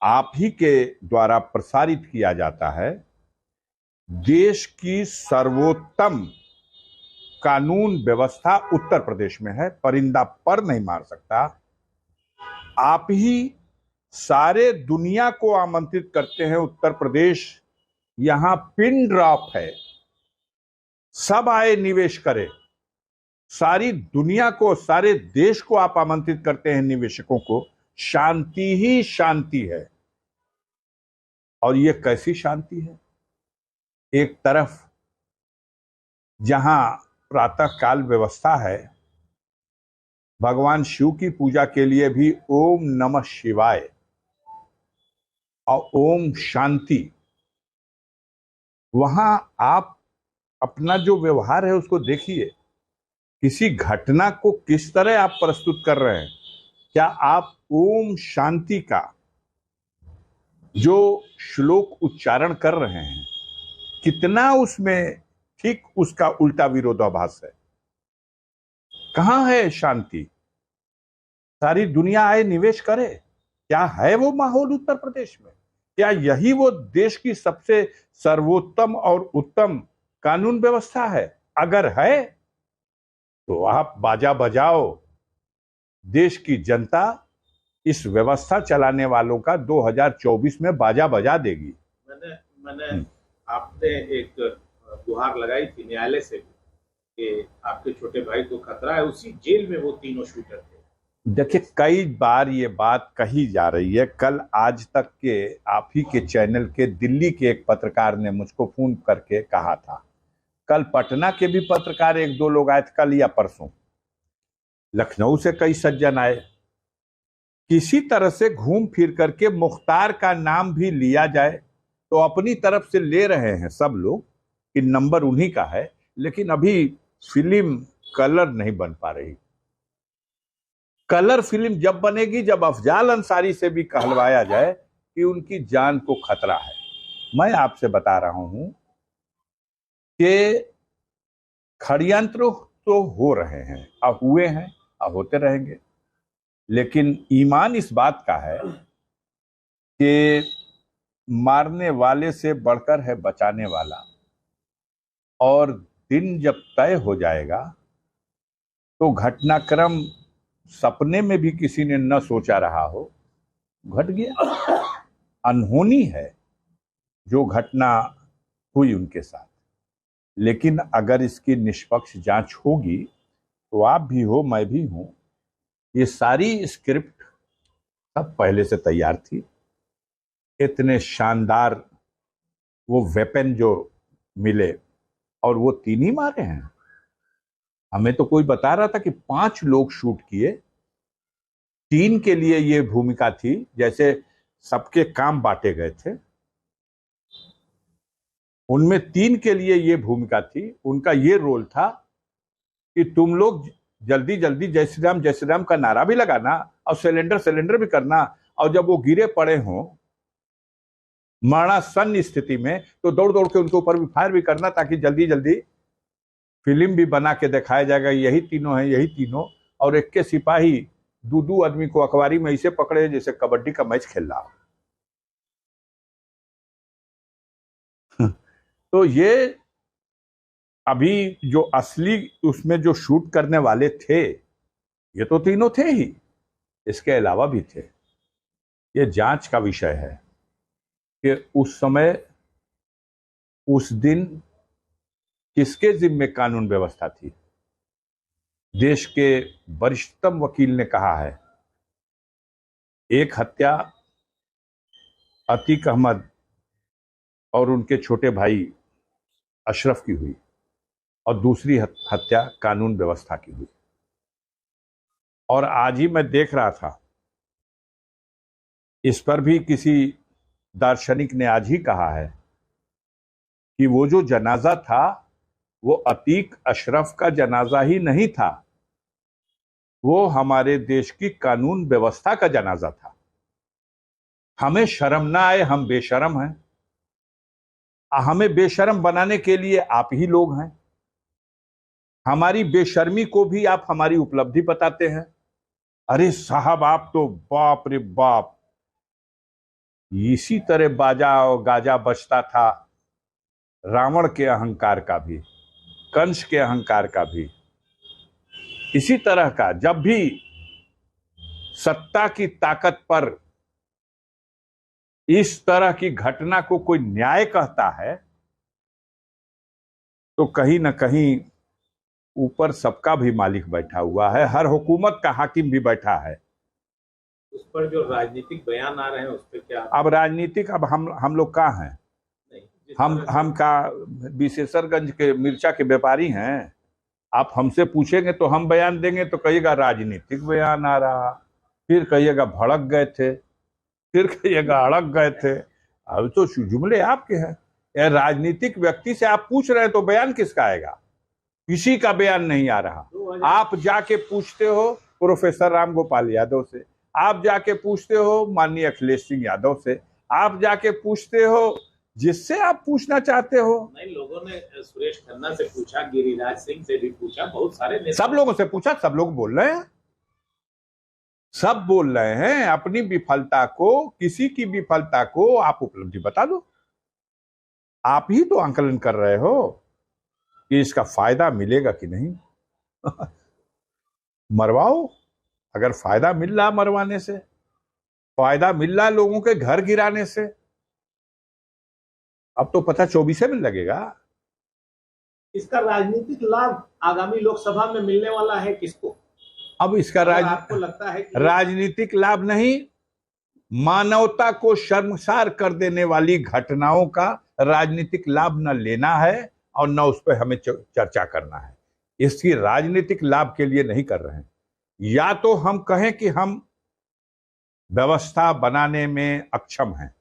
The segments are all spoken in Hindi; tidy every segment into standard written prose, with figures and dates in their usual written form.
आप ही के द्वारा प्रसारित किया जाता है। देश की सर्वोत्तम कानून व्यवस्था उत्तर प्रदेश में है, परिंदा पर नहीं मार सकता। आप ही सारे दुनिया को आमंत्रित करते हैं, उत्तर प्रदेश यहां पिन ड्रॉप है, सब आए निवेश करें। सारी दुनिया को, सारे देश को आप आमंत्रित करते हैं निवेशकों को। शांति ही शांति है। और ये कैसी शांति है? एक तरफ जहां प्रातः काल व्यवस्था है, भगवान शिव की पूजा के लिए भी ओम नमः शिवाय और ओम शांति, वहां आप अपना जो व्यवहार है उसको देखिए। किसी घटना को किस तरह आप प्रस्तुत कर रहे हैं। क्या आप ओम शांति का जो श्लोक उच्चारण कर रहे हैं, कितना उसमें ठीक उसका उल्टा विरोधाभास है। कहां है शांति? सारी दुनिया आए निवेश करे। क्या है वो माहौल उत्तर प्रदेश में? क्या यही वो देश की सबसे सर्वोत्तम और उत्तम कानून व्यवस्था है? अगर है तो आप बाजा बजाओ। देश की जनता इस व्यवस्था चलाने वालों का 2024 में बाजा बजा देगी। मैंने आपने एक गुहार लगाई थी न्यायालय से कि आपके छोटे भाई को खतरा है, उसी जेल में वो तीनों शूटर थे। देखिए, कई बार ये बात कही जा रही है। कल आज तक के आप ही के चैनल के दिल्ली के एक पत्रकार ने मुझको फोन करके कहा था। कल पटना के भी पत्रकार एक दो लोग आए थे, कल या परसों। लखनऊ से कई सज्जन आए। किसी तरह से घूम फिर करके मुख्तार का नाम भी लिया जाए तो अपनी तरफ से ले रहे हैं सब लोग कि नंबर उन्हीं का है, लेकिन अभी फिल्म कलर नहीं बन पा रही। कलर फिल्म जब बनेगी जब अफजाल अंसारी से भी कहलवाया जाए कि उनकी जान को खतरा है। मैं आपसे बता रहा हूं कि षड्यंत्र तो हो रहे हैं, अब हुए हैं, अब होते रहेंगे, लेकिन ईमान इस बात का है कि मारने वाले से बढ़कर है बचाने वाला। और दिन जब तय हो जाएगा तो घटनाक्रम सपने में भी किसी ने न सोचा रहा हो, घट गया। अनहोनी है जो घटना हुई उनके साथ, लेकिन अगर इसकी निष्पक्ष जांच होगी तो आप भी हो, मैं भी हूं। ये सारी स्क्रिप्ट सब पहले से तैयार थी। इतने शानदार वो वेपन जो मिले, और वो तीन ही मारे हैं। हमें तो कोई बता रहा था कि 5 लोग शूट किए, 3 के लिए ये भूमिका थी, जैसे सबके काम बांटे गए थे। उनमें 3 के लिए ये भूमिका थी। उनका ये रोल था कि तुम लोग जल्दी जल्दी जय श्री राम का नारा भी लगाना और सिलेंडर भी करना, और जब वो गिरे पड़े हों मरणासन स्थिति में तो दौड़ दौड़ के उनके ऊपर भी फायर भी करना, ताकि जल्दी जल्दी फिल्म भी बना के दिखाया जाएगा यही तीनों हैं, यही तीनों। और एक के सिपाही दो आदमी को अखबारी में ऐसे पकड़े जैसे कबड्डी का मैच खेल रहा हो। तो ये अभी जो असली उसमें जो शूट करने वाले थे, ये तो तीनों थे ही, इसके अलावा भी थे। ये जांच का विषय है कि उस समय, उस दिन किसके जिम्मे कानून व्यवस्था थी। देश के वरिष्ठतम वकील ने कहा है, एक हत्या अतीक अहमद और उनके छोटे भाई अशरफ की हुई और दूसरी हत्या कानून व्यवस्था की हुई। और आज ही मैं देख रहा था, इस पर भी किसी दार्शनिक ने आज ही कहा है कि वो जो जनाजा था वो अतीक अशरफ का जनाजा ही नहीं था, वो हमारे देश की कानून व्यवस्था का जनाजा था। हमें शर्म ना आए, हम बेशर्म हैं। हमें बेशर्म बनाने के लिए आप ही लोग हैं। हमारी बेशर्मी को भी आप हमारी उपलब्धि बताते हैं। अरे साहब, आप तो बाप रे बाप, इसी तरह बाजा और गाजा बजता था रावण के अहंकार का भी, कंस के अहंकार का भी। इसी तरह का जब भी सत्ता की ताकत पर इस तरह की घटना को कोई न्याय कहता है तो कहीं ना कहीं ऊपर सबका भी मालिक बैठा हुआ है, हर हुकूमत का हाकिम भी बैठा है। उस पर जो राजनीतिक बयान आ रहे हैं उस पर क्या? अब राजनीतिक, अब हम लोग कहाँ हैं? हम का विशेषरगंज के मिर्चा के व्यापारी हैं? आप हमसे पूछेंगे तो हम बयान देंगे तो कहिएगा राजनीतिक बयान आ रहा, फिर कहिएगा भड़क गए थे, फिर कहिएगा अड़क गए थे। अब तो जुमले आपके हैं। राजनीतिक व्यक्ति से आप पूछ रहे हैं तो बयान किसका आएगा? किसी का बयान नहीं आ रहा। आप जाके पूछते हो प्रोफेसर राम गोपाल यादव से, आप जाके पूछते हो माननीय अखिलेश सिंह यादव से, आप जाके पूछते हो जिससे आप पूछना चाहते हो। नहीं, लोगों ने सुरेश खन्ना से पूछा, गिरिराज सिंह से भी पूछा, बहुत सारे सब लोगों से पूछा, सब लोग बोल रहे हैं, सब बोल रहे हैं अपनी विफलता को, किसी की विफलता को आप उपलब्धि बता दो। आप ही तो आंकलन कर रहे हो कि इसका फायदा मिलेगा कि नहीं। मरवाओ, अगर फायदा मिल रहा मरवाने से, फायदा मिल रहा लोगों के घर गिराने से, अब तो पता 24 में लगेगा। इसका राजनीतिक लाभ आगामी लोकसभा में मिलने वाला है किसको? अब इसका आपको लगता है कि राजनीतिक लाभ नहीं, मानवता को शर्मसार कर देने वाली घटनाओं का राजनीतिक लाभ न लेना है और न उस पर हमें चर्चा करना है। इसकी राजनीतिक लाभ के लिए नहीं कर रहे हैं। या तो हम कहें कि हम व्यवस्था बनाने में अक्षम हैं,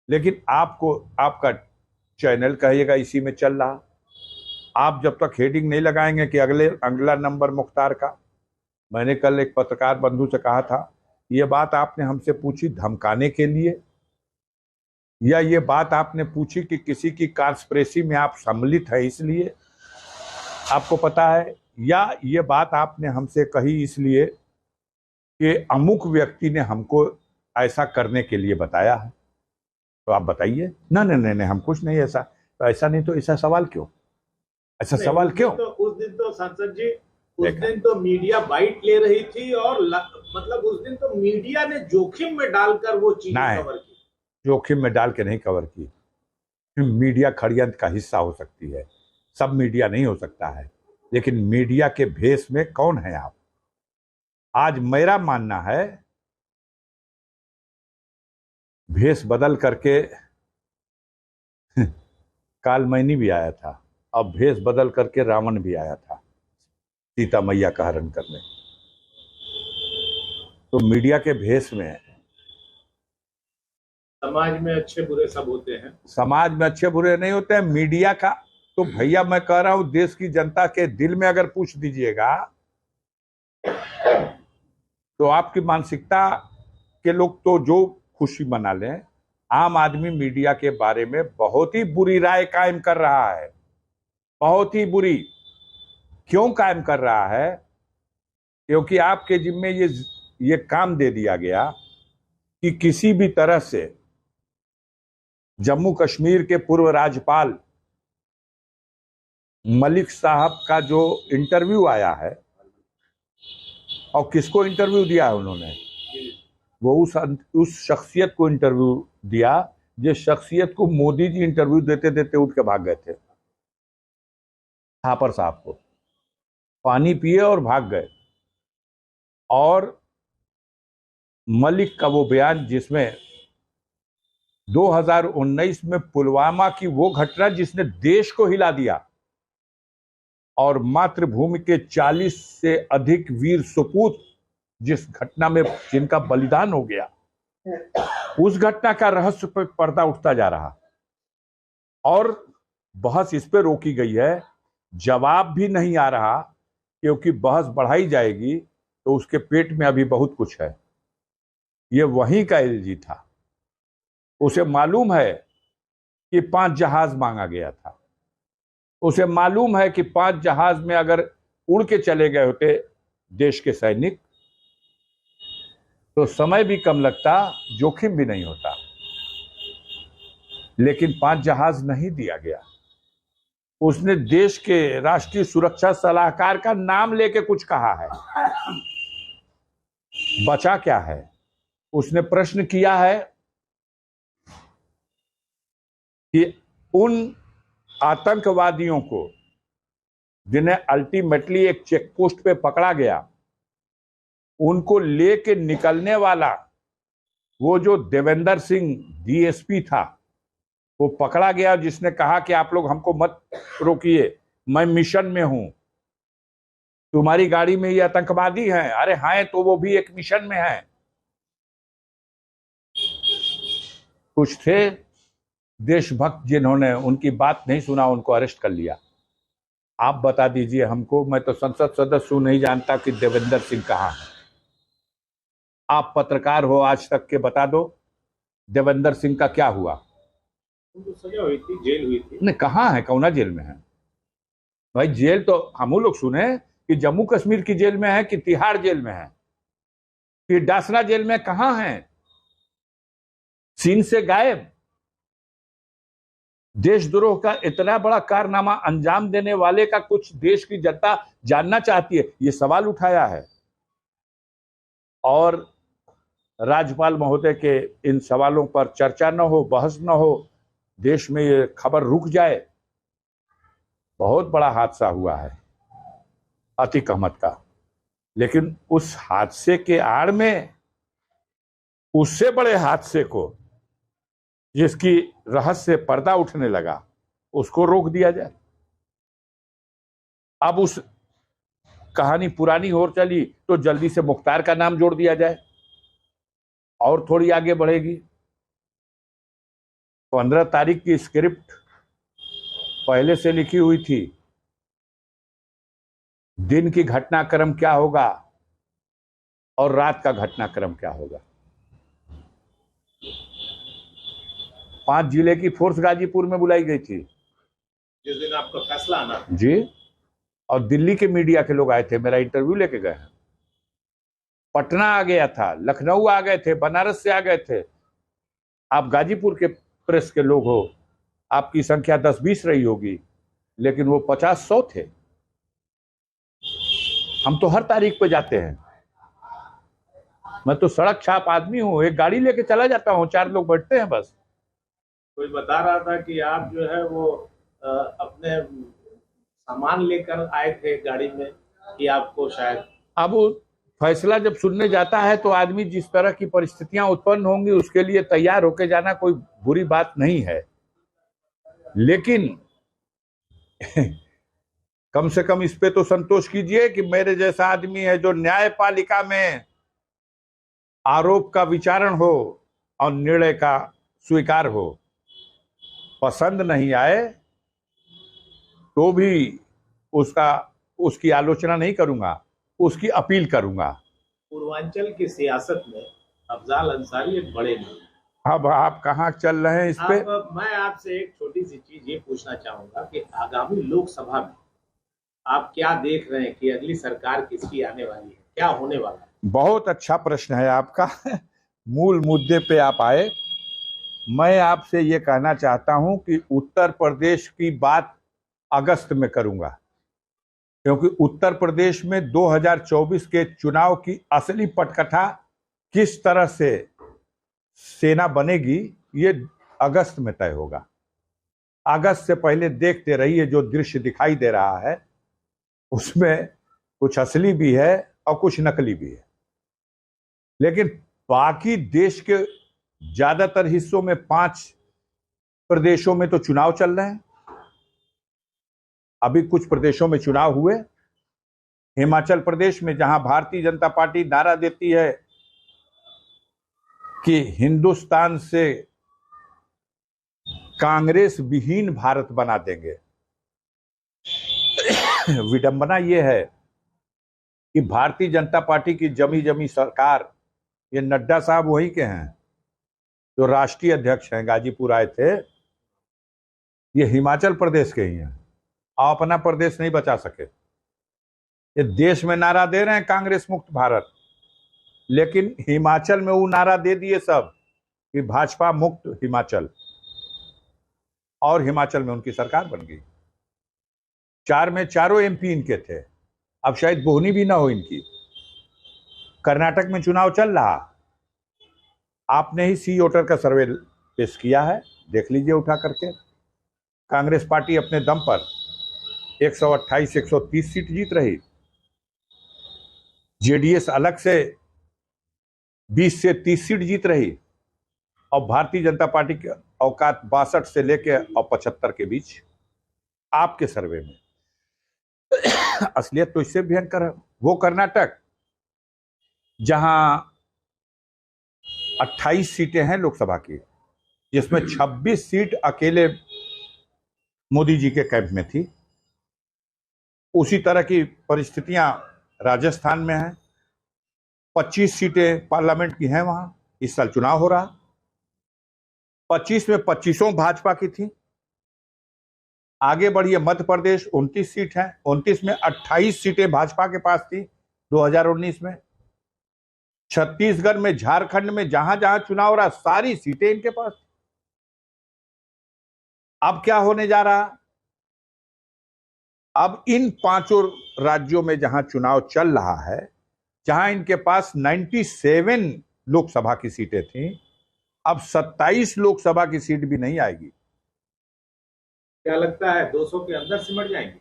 लेकिन आपको आपका चैनल कहिएगा इसी में चल रहा। आप जब तक हेडिंग नहीं लगाएंगे कि अगला नंबर मुख्तार का। मैंने कल एक पत्रकार बंधु से कहा था, ये बात आपने हमसे पूछी धमकाने के लिए, या ये बात आपने पूछी कि किसी की कॉन्स्पिरेसी में आप सम्मिलित हैं इसलिए आपको पता है, या ये बात आपने हमसे कही इसलिए कि अमुक व्यक्ति ने हमको ऐसा करने के लिए बताया है? तो आप बताइए। नहीं, हम कुछ नहीं ऐसा। तो ऐसा नहीं तो ऐसा सवाल क्यों? ऐसा सवाल क्यों? तो उस दिन तो सांसद जी, उस दिन तो मीडिया बाइट ले रही थी और मतलब उस दिन तो मीडिया ने जोखिम में डालकर वो चीजें कवर की। जोखिम में डाल के नहीं कवर की। मीडिया षड्यंत्र का हिस्सा हो सकती है, सब मीडिया नहीं हो सकता है, लेकिन मीडिया के भेष में कौन है आप? आज मेरा मानना है भेष बदल करके कालमैनी भी आया था, अब भेष बदल करके रावण भी आया था सीता मैया का हरण करने। तो मीडिया के भेष में समाज में अच्छे बुरे सब होते हैं। समाज में अच्छे बुरे नहीं होते हैं। मीडिया का तो भैया मैं कह रहा हूं, देश की जनता के दिल में अगर पूछ दीजिएगा तो आपकी मानसिकता के लोग तो जो खुशी मना लें। आम आदमी मीडिया के बारे में बहुत ही बुरी राय कायम कर रहा है, बहुत ही बुरी। क्यों कायम कर रहा है? क्योंकि आपके जिम्मे ये काम दे दिया गया कि किसी भी तरह से जम्मू कश्मीर के पूर्व राज्यपाल मलिक साहब का जो इंटरव्यू आया है, और किसको इंटरव्यू दिया है उन्होंने, वो उस शख्सियत को इंटरव्यू दिया जिस शख्सियत को मोदी जी इंटरव्यू देते देते उठ के भाग गए थे। थापर साहब को पानी पिए और भाग गए। और मलिक का वो बयान जिसमें 2019 में पुलवामा की वो घटना जिसने देश को हिला दिया और मातृभूमि के 40 से अधिक वीर सपूत जिस घटना में जिनका बलिदान हो गया, उस घटना का रहस्य पर पर्दा उठता जा रहा और बहस इस पे रोकी गई है। जवाब भी नहीं आ रहा, क्योंकि बहस बढ़ाई जाएगी तो उसके पेट में अभी बहुत कुछ है। ये वहीं का एलजी था, उसे मालूम है कि 5 जहाज मांगा गया था, उसे मालूम है कि 5 जहाज में अगर उड़ के चले गए होते देश के सैनिक तो समय भी कम लगता, जोखिम भी नहीं होता। लेकिन 5 जहाज नहीं दिया गया। उसने देश के राष्ट्रीय सुरक्षा सलाहकार का नाम लेके कुछ कहा है। बचा क्या है? उसने प्रश्न किया है कि उन आतंकवादियों को जिन्हें अल्टीमेटली एक चेक पोस्ट पे पकड़ा गया, उनको लेके निकलने वाला वो जो देवेंद्र सिंह डीएसपी था, वो पकड़ा गया, जिसने कहा कि आप लोग हमको मत रोकिए, मैं मिशन में हूं, तुम्हारी गाड़ी में ये आतंकवादी हैं। अरे हाँ, तो वो भी एक मिशन में है। कुछ थे देशभक्त जिन्होंने उनकी बात नहीं सुना, उनको अरेस्ट कर लिया। आप बता दीजिए हमको, मैं तो संसद सदस्य हूं, नहीं जानता कि देवेंद्र सिंह कहाँ है। आप पत्रकार हो आज तक के, बता दो देवेंद्र सिंह का क्या हुआ? उनको सजा हुई थी, जेल हुई थी। नहीं, कहाँ है? कौना जेल में है भाई? जेल तो हम लोग सुने कि जम्मू कश्मीर की जेल में है कि तिहाड़ जेल में है कि डासना जेल में, कहां है? सीन से गायब। देशद्रोह का इतना बड़ा कारनामा अंजाम देने वाले का कुछ देश की जनता जानना चाहती है, ये सवाल उठाया है। और राज्यपाल महोदय के इन सवालों पर चर्चा न हो, बहस न हो, देश में ये खबर रुक जाए। बहुत बड़ा हादसा हुआ है अतीक अहमद का, लेकिन उस हादसे के आड़ में उससे बड़े हादसे को, जिसकी रहस्य पर्दा उठने लगा, उसको रोक दिया जाए। अब उस कहानी पुरानी हो चली तो जल्दी से मुख्तार का नाम जोड़ दिया जाए और थोड़ी आगे बढ़ेगी। 15 तारीख की स्क्रिप्ट पहले से लिखी हुई थी, दिन की घटनाक्रम क्या होगा और रात का घटनाक्रम क्या होगा। 5 जिले की फोर्स गाजीपुर में बुलाई गई थी जिस दिन आपका फैसला आना जी, और दिल्ली के मीडिया के लोग आए थे, मेरा इंटरव्यू लेके गए हैं। पटना आ गया था, लखनऊ आ गए थे, बनारस से आ गए थे। आप गाजीपुर के प्रेस के लोग हो, आपकी संख्या 10-20 रही होगी, लेकिन वो 50-100 थे। हम तो हर तारीख पे जाते हैं। मैं तो सड़क छाप आदमी हूं, एक गाड़ी लेके चला जाता हूं, 4 लोग बैठते हैं बस। कोई बता रहा था कि आप जो है वो अपने सामान लेकर आए थे गाड़ी में, कि आपको शायद अब फैसला जब सुनने जाता है तो आदमी जिस तरह की परिस्थितियां उत्पन्न होंगी उसके लिए तैयार होके जाना कोई बुरी बात नहीं है, लेकिन कम से कम इस पे तो संतोष कीजिए कि मेरे जैसा आदमी है जो न्यायपालिका में आरोप का विचारण हो और निर्णय का स्वीकार हो। पसंद नहीं आए तो भी उसकी आलोचना नहीं करूंगा, उसकी अपील करूंगा। पूर्वांचल की सियासत में अफजाल अंसारी एक बड़े नाम। अब आप कहाँ चल रहे हैं इस पे? मैं आपसे एक छोटी सी चीज ये पूछना चाहूंगा कि आगामी लोकसभा में आप क्या देख रहे हैं कि अगली सरकार किसकी आने वाली है, क्या होने वाला है? बहुत अच्छा प्रश्न है आपका। मूल मुद्दे पे आप आए। मैं आपसे ये कहना चाहता हूं कि उत्तर प्रदेश की बात अगस्त में करूंगा, क्योंकि उत्तर प्रदेश में 2024 के चुनाव की असली पटकथा किस तरह से सेना बनेगी ये अगस्त में तय होगा। अगस्त से पहले देखते रहिए, जो दृश्य दिखाई दे रहा है उसमें कुछ असली भी है और कुछ नकली भी है। लेकिन बाकी देश के ज्यादातर हिस्सों में 5 प्रदेशों में तो चुनाव चल रहे हैं। अभी कुछ प्रदेशों में चुनाव हुए। हिमाचल प्रदेश में, जहां भारतीय जनता पार्टी नारा देती है कि हिंदुस्तान से कांग्रेस विहीन भारत बना देंगे। विडंबना यह है कि भारतीय जनता पार्टी की जमी सरकार, ये नड्डा साहब वही के हैं जो राष्ट्रीय अध्यक्ष हैं, गाजीपुर आए थे, ये हिमाचल प्रदेश के ही हैं और अपना प्रदेश नहीं बचा सके। ये देश में नारा दे रहे हैं कांग्रेस मुक्त भारत, लेकिन हिमाचल में वो नारा दे दिए सब कि भाजपा मुक्त हिमाचल। और हिमाचल में उनकी सरकार बन गई। 4 में चारों एमपी इनके थे। अब शायद बोहनी भी ना हो इनकी। कर्नाटक में चुनाव चल रहा, आपने ही सी वोटर का सर्वे पेश किया है, देख लीजिए उठा करके। कांग्रेस पार्टी अपने दम पर 128 130 सीट जीत रही। जेडीएस अलग से 20 से 30 सीट जीत रही। और भारतीय जनता पार्टी के औकात 62 से लेकर और 75 के बीच आपके सर्वे में। असलियत तो इससे भयंकर है। वो कर्नाटक जहां 28 सीटें हैं लोकसभा की, जिसमें 26 सीट अकेले मोदी जी के कैंप में थी। उसी तरह की परिस्थितियां राजस्थान में हैं। 25 सीटें पार्लियामेंट की हैं वहां, इस साल चुनाव हो रहा। 25 में 25 भाजपा की थी। आगे बढ़िए, मध्य प्रदेश 29 सीट है, 29 में 28 सीटें भाजपा के पास थी 2019 में। छत्तीसगढ़ में, झारखंड में, जहां जहां चुनाव रहा सारी सीटें इनके पास। अब क्या होने जा रहा? अब इन 5 राज्यों में जहां चुनाव चल रहा है, जहां इनके पास 97 लोकसभा की सीटें थी, अब 27 लोकसभा की सीट भी नहीं आएगी। क्या लगता है 200 के अंदर सिमट जाएंगे?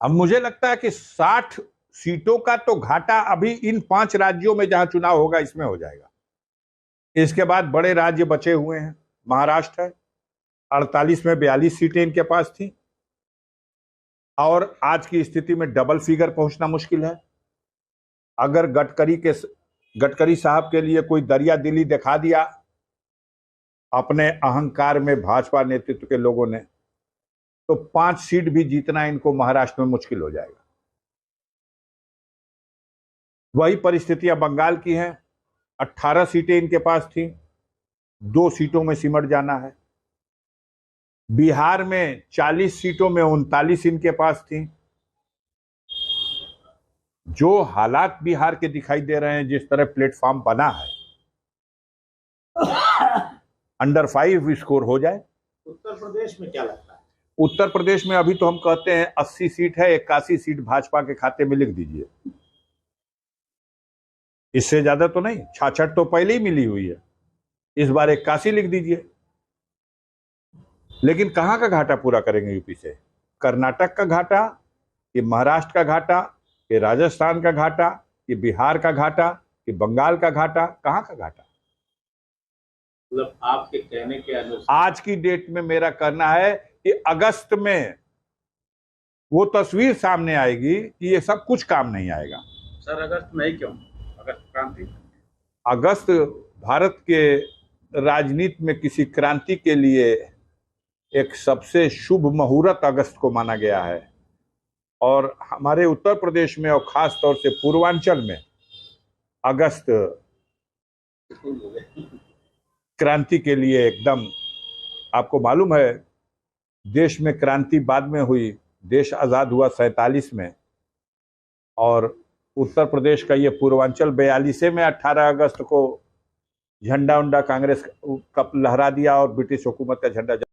अब मुझे लगता है कि 60 सीटों का तो घाटा अभी इन 5 राज्यों में जहां चुनाव होगा इसमें हो जाएगा। इसके बाद बड़े राज्य बचे हुए हैं। महाराष्ट्र है, 48 में 42 सीटें इनके पास थी। और आज की स्थिति में डबल फिगर पहुंचना मुश्किल है। अगर गडकरी साहब के लिए कोई दरिया दिली दिखा दिया अपने अहंकार में भाजपा नेतृत्व के लोगों ने, तो 5 सीट भी जीतना इनको महाराष्ट्र में मुश्किल हो जाएगा। वही परिस्थितियां बंगाल की हैं। 18 सीटें इनके पास थी, 2 सीटों में सिमट जाना है। बिहार में 40 सीटों में 39 इनके पास थी। जो हालात बिहार के दिखाई दे रहे हैं, जिस तरह प्लेटफॉर्म बना है, अंडर 5 स्कोर हो जाए। उत्तर प्रदेश में क्या लगता है? उत्तर प्रदेश में अभी तो हम कहते हैं 80 सीट है, 81 सीट भाजपा के खाते में लिख दीजिए। इससे ज्यादा तो नहीं, 66 तो पहले ही मिली हुई है, इस बार 81 लिख दीजिए। लेकिन कहां का घाटा पूरा करेंगे यूपी से? कर्नाटक का घाटा, कि महाराष्ट्र का घाटा, कि राजस्थान का घाटा, कि बिहार का घाटा, कि बंगाल का घाटा? कहां का घाटा? मतलब आपके कहने के अनुसार आज की डेट में मेरा कहना है कि अगस्त में वो तस्वीर सामने आएगी कि ये सब कुछ काम नहीं आएगा। सर अगस्त में क्यों? अगस्त क्रांति, अगस्त भारत के राजनीति में किसी क्रांति के लिए एक सबसे शुभ मुहूर्त अगस्त को माना गया है। और हमारे उत्तर प्रदेश में और खास तौर से पूर्वांचल में अगस्त क्रांति के लिए एकदम, आपको मालूम है देश में क्रांति बाद में हुई, देश आजाद हुआ 47 में, और उत्तर प्रदेश का ये पूर्वांचल 42 में 18 अगस्त को झंडा उंडा कांग्रेस का लहरा दिया और ब्रिटिश हुकूमत का झंडा